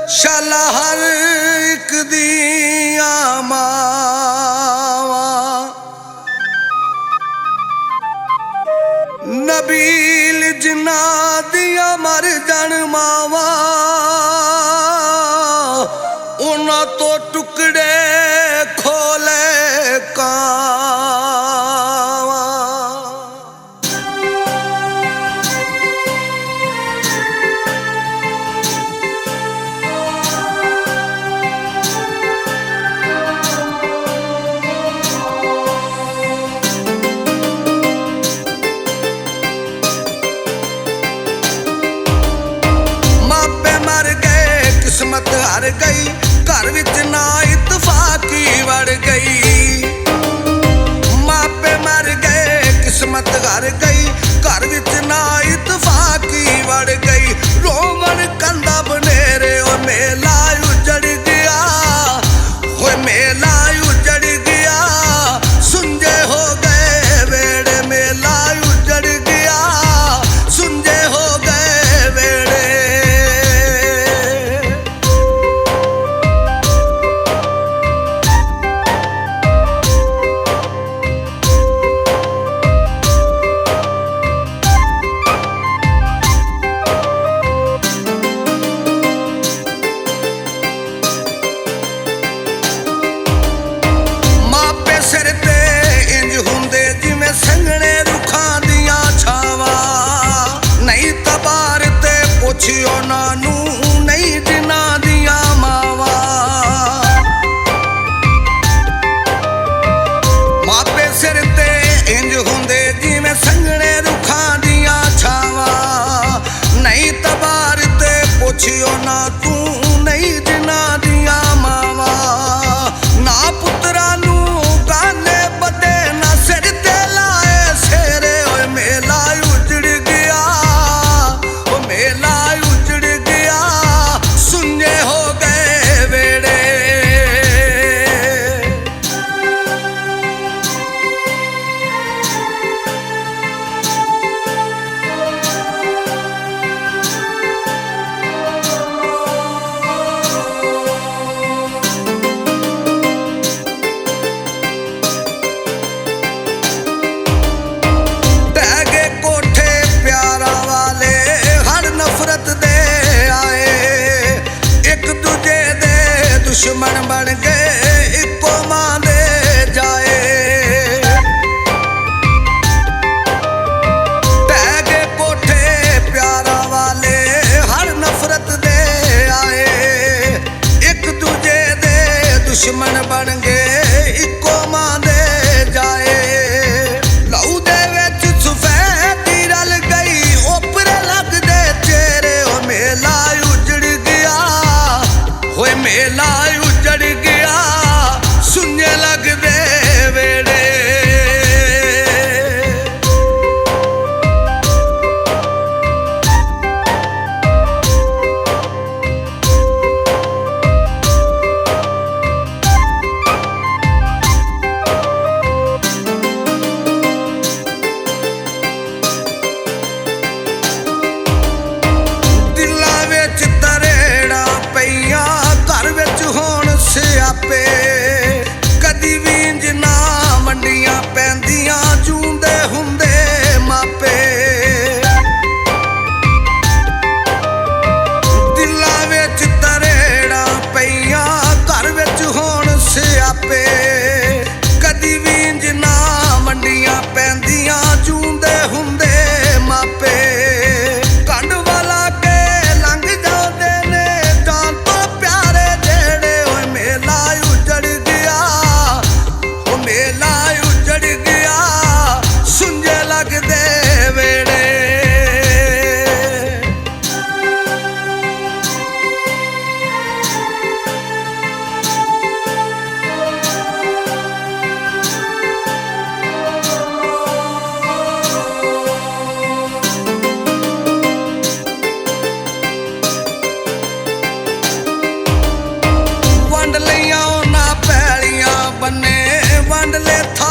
शाला हर एक दिया मावा नबील जिन्ना दिया मर जन मावा उन्हां तो टुकड़े खोले कावा। मापे मर गए किस्मत हार गई घर विच ना इतफाकी वड़ गई। मापे मर गए किस्मत हार गई घर विच ना इतफाकी वड़ गई। रोवन कंधा बनेरे ओ मेला उजड़ गया, ओ मेला उजड़ गया। सुंजे हो गए वेड़े मेला उजड़ गया, सुंजे हो गए वेड़े। सिर ते इंज हुंदे जिवें संघने रुखां दियां छावां। नहीं तबार ते पुछियो नानू नहीं जिन्ना दियां मावां। मापे सिर ते इंज हुंदे जिवें संघने रुखां दियां छावां। नहीं तबार ते पुछियो ना तू नहीं जिन्ना दियां मावां। ना पुत्रा नू गाने बदे ना सिर ते लाए सेरे। ओए मेला उजड़ गया, ओ मेला उजड़ गया। सुन्ने हो गए वेड़े। दुश्मन बन गए इको मां दे जाए। टह गए कोठे प्यारा वाले हर नफरत दे आए। एक दूजे दे दुश्मन बन गए इको मां दे जाए। लहू दे विच सफेदी रल गई ओपरे लगदे चेहरे। ओ मेला उजड़ गया, होए मेला उजड़ गया। सुन्ने लगदे वेड़े। दिलां विच तरेड़ा पईयां घर विच होण सियापे। कदी भी इंज ना मंडियां पैंदियां जूंदे हुंदे मापे। दिलां विच तरेड़ा पईयां घर विच होण सियापे। कदी भी इंज ना मंडियां पैंदियां जूंदे हुंदे मापे। कंड वाला के लंघ जांदे ने जान तो प्यारे जेड़े। ओए मेला उजड़ गया, ओ मेला उजड़ गया। सुंजे लगदे वेड़े। वंड लियां ना पैलियां बन्ने वंड ले था